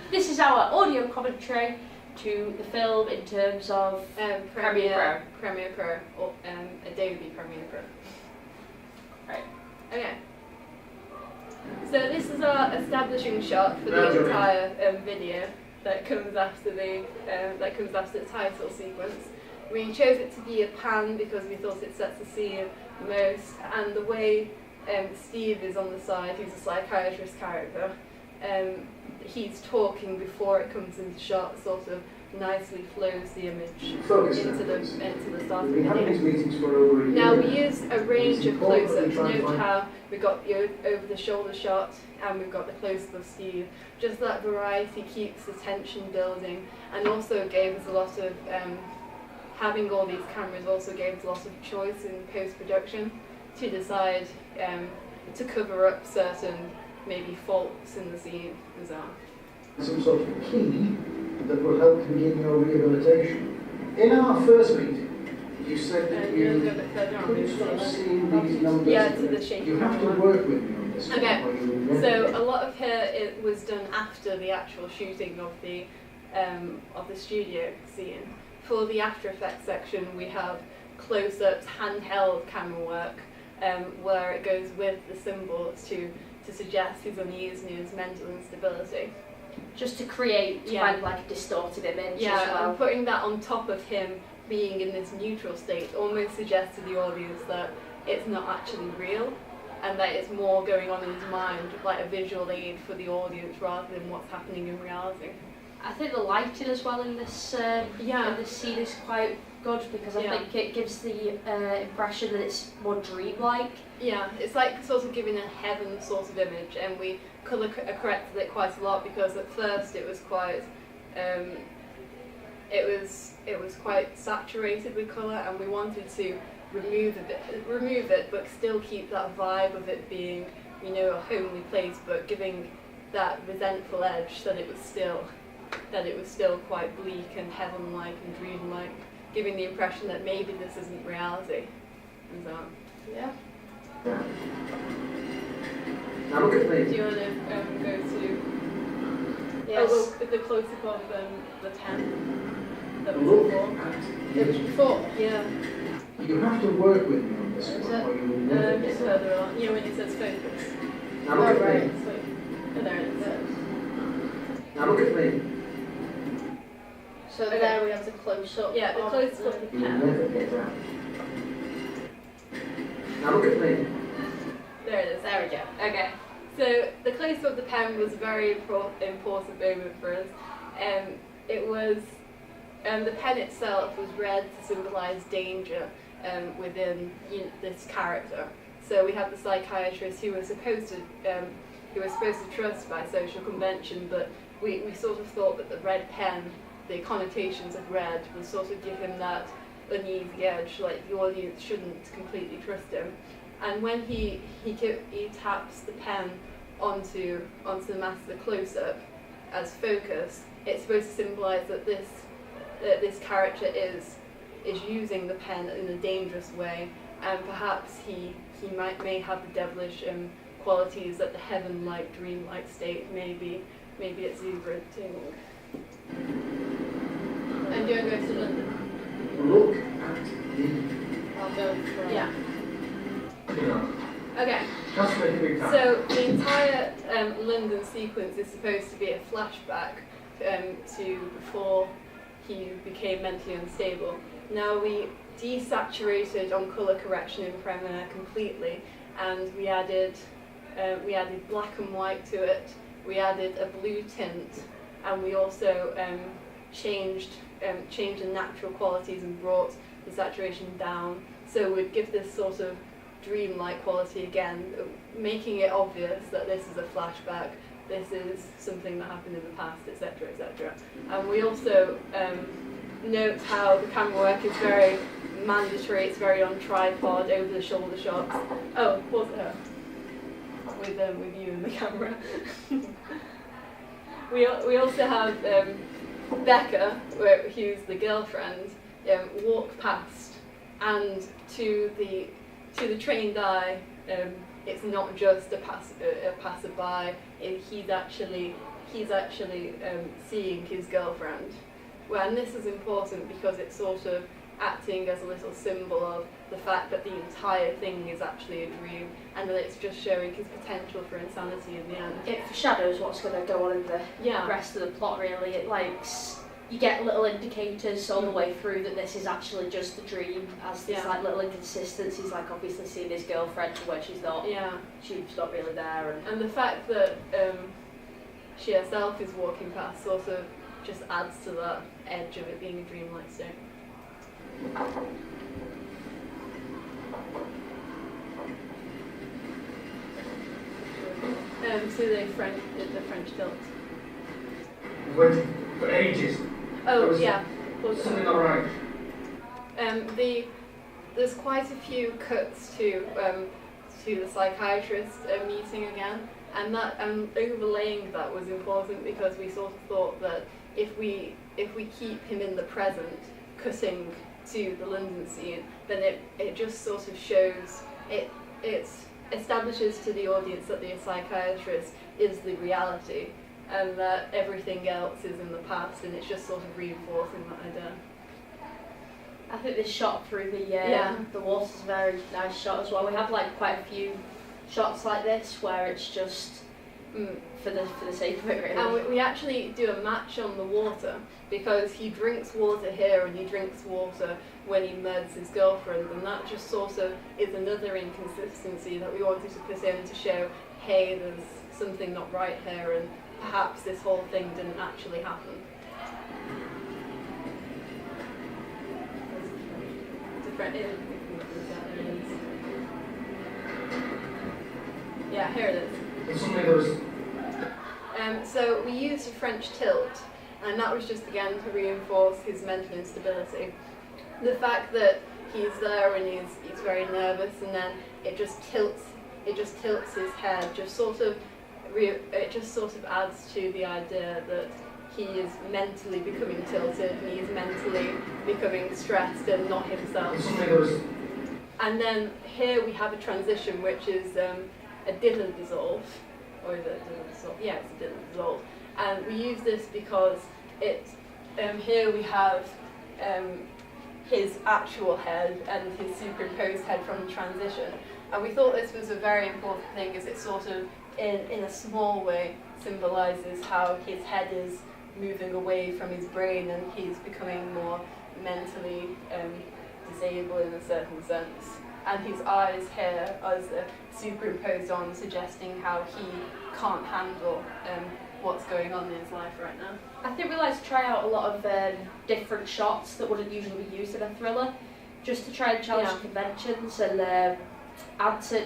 This is our audio commentary to the film in terms of Premiere Pro, or Adobe Premiere Pro. Right. Okay. So this is our establishing shot for the entire video that comes after the title sequence. We chose it to be a pan because we thought it sets the scene most, and the way Steve is on the side, who's a psychiatrist character, he's talking before it comes into shot, sort of nicely flows the image into the start of the video. Now we used a range of close-ups. Note how we got the over-the-shoulder shot and we've got the close-up of Steve. Just that variety keeps the tension building, and also gave us a lot of having all these cameras also gave us a lot of choice in post-production to decide to cover up certain maybe faults in the scene as well. Some sort of key that will help to begin your rehabilitation. In our first meeting, you said that you couldn't stop seeing these numbers. Yeah, to the shaking. You have to work with me on this. Okay, so a lot of it was done after the actual shooting of the studio scene. For the After Effects section, we have close-ups, handheld camera work, where it goes with the symbols to suggest his unease and his mental instability. Just to create kind of like a distorted image Yeah, as well. and putting that on top of him being in this neutral state almost suggests to the audience that it's not actually real, and that it's more going on in his mind, like a visual aid for the audience rather than what's happening in reality. I think the lighting as well in this in this scene is quite good, because I think it gives the impression that it's more dreamlike. Yeah, it's like sort of giving a heaven sort of image, and we colour corrected it quite a lot because at first it was quite it was quite saturated with colour, and we wanted to remove it, but still keep that vibe of it being, you know, a homely place, but giving that resentful edge that it was still quite bleak and heaven-like and dream-like, giving the impression that maybe this isn't reality. And so, yeah. Now look at me. Do you want to go to Yes. the close-up of the pen that was Look before? at It was before, yeah. You have to work with me on this Is one, it? or you will never Just get further on. Yeah, when it says focus. Now look at right. me. Sweet. Oh, there it is. Now look at me. So there we have the close-up. Yeah, the close-up of the You will pen. never get out. Now look at me. There it is. There we go. Okay. So the close-up of the pen was a very important moment for us. It was the pen itself was read to symbolise danger within this character. So we have the psychiatrist who was supposed to trust by social convention, but we sort of thought that the red pen, the connotations of red, would sort of give him that uneasy edge, like the audience shouldn't completely trust him. And when he taps the pen onto the mask of the close-up as focus, it's supposed to symbolise that this character is using the pen in a dangerous way, and perhaps he may have the devilish qualities that the heaven-like, dream-like state may be exuberating. And you're going to London? Look at me. I'll go for Yeah. Okay. That's making a big time. So the entire London sequence is supposed to be a flashback to before he became mentally unstable. Now we desaturated on colour correction in Premiere completely, and we added black and white to it. We added a blue tint, and we also changed the natural qualities and brought the saturation down. So we'd give this sort of dreamlike quality again, making it obvious that this is a flashback, this is something that happened in the past, etc., etc. And we also note how the camera work is very mandatory, it's very on tripod, over the shoulder shots. Oh, pause it up with you and the camera. we also have Becca, who's the girlfriend, walk past, and to the trained eye, it's not just a passerby. he's actually seeing his girlfriend. Well, and this is important because it's sort of acting as a little symbol of the fact that the entire thing is actually a dream, and that it's just showing his potential for insanity in the end. It foreshadows what's going to go on in the rest of the plot, really. It you get little indicators all the way through that this is actually just a dream, as there's like little inconsistencies, like obviously seeing his girlfriend where she's not really there, and the fact that she herself is walking past sort of just adds to that edge of it being a dreamlike state. So the French tilt. Waiting for ages. Oh yeah. Something not right. There's quite a few cuts to the psychiatrist meeting again, and overlaying that was important because we sort of thought that if we keep him in the present, cutting to the London scene, then it just sort of shows it establishes to the audience that the psychiatrist is the reality and that everything else is in the past, and it's just sort of reinforcing that idea. I think this shot through the water is a very nice shot as well. We have like quite a few shots like this where it's just for the sake of it, really. And we actually do a match on the water because he drinks water here and he drinks water when he murders his girlfriend, and that just sort of is another inconsistency that we wanted to put in to show, hey, there's something not right here, and perhaps this whole thing didn't actually happen. Yeah, here it is. So we used a French tilt, and that was just again to reinforce his mental instability. The fact that he's there and he's very nervous, and then it just tilts his head, it just sort of adds to the idea that he is mentally becoming tilted and he is mentally becoming stressed and not himself. And then here we have a transition which is a didn't dissolve, or is it a didn't dissolve? Yeah, it's a didn't dissolve. And we use this because here we have his actual head and his superimposed head from the transition. And we thought this was a very important thing as it sort of, in a small way, symbolises how his head is moving away from his brain and he's becoming more mentally disabled in a certain sense. And his eyes here are superimposed on, suggesting how he can't handle what's going on in his life right now. I think we like to try out a lot of different shots that wouldn't usually be used in a thriller, just to try and challenge conventions and add to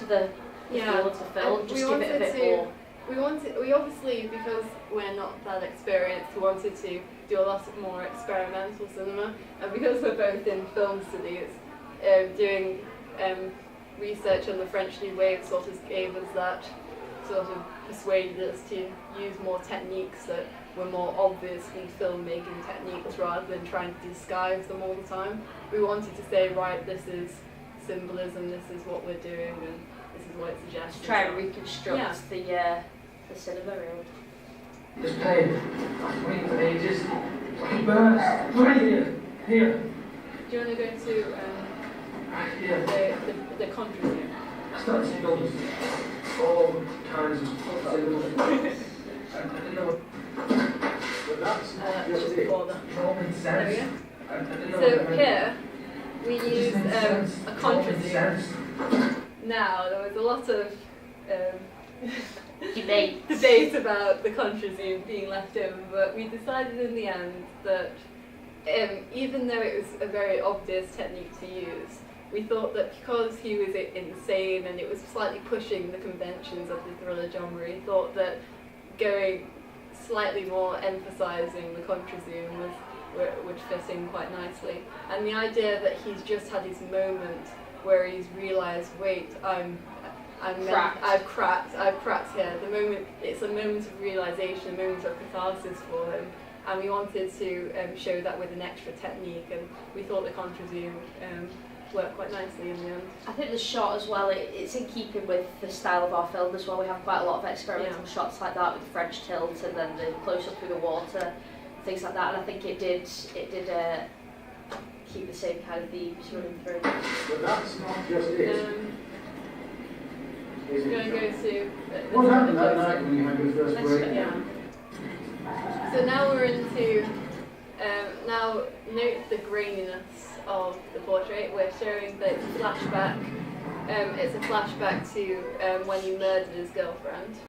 the feel of the film, and just give it a bit more. We obviously, because we're not that experienced, we wanted to do a lot more experimental cinema, and because we're both in film studies, doing research on the French New Wave sort of gave us that, sort of persuaded us to use more techniques that were more obviously filmmaking techniques rather than trying to disguise them all the time. We wanted to say, right, this is symbolism, this is what we're doing, and this is what it suggests. Try and reconstruct the cinema, really. Just pain. I'm waiting for ages. Fucking burns. Right here. Here. Do you want to go to the contra scene? Start seeing all kinds of signals. I don't know. But that's just before that. common sense. There we go. So here we use a contra scene. Now there was a lot of debate about the contra scene being left in, but we decided in the end that even though it was a very obvious technique to use, we thought that because he was insane and it was slightly pushing the conventions of the thriller genre, we thought that going slightly more emphasising the contra scene would fit in quite nicely. And the idea that he's just had his moment where he's realised, wait, I've cracked here. It's a moment of realisation, a moment of catharsis for him, and we wanted to show that with an extra technique, and we thought the contra zoom work quite nicely in the end. I think the shot as well, it's in keeping with the style of our film as well. We have quite a lot of experimental shots like that with the French tilt and then the close up through the water, things like that. And I think it did keep the same kind of themes running through. But that's not just it. Going to go to what happened that night when you had your first break? So now we're into, now note the graininess of the portrait. We're showing that it's a flashback. It's a flashback to when you murdered his girlfriend.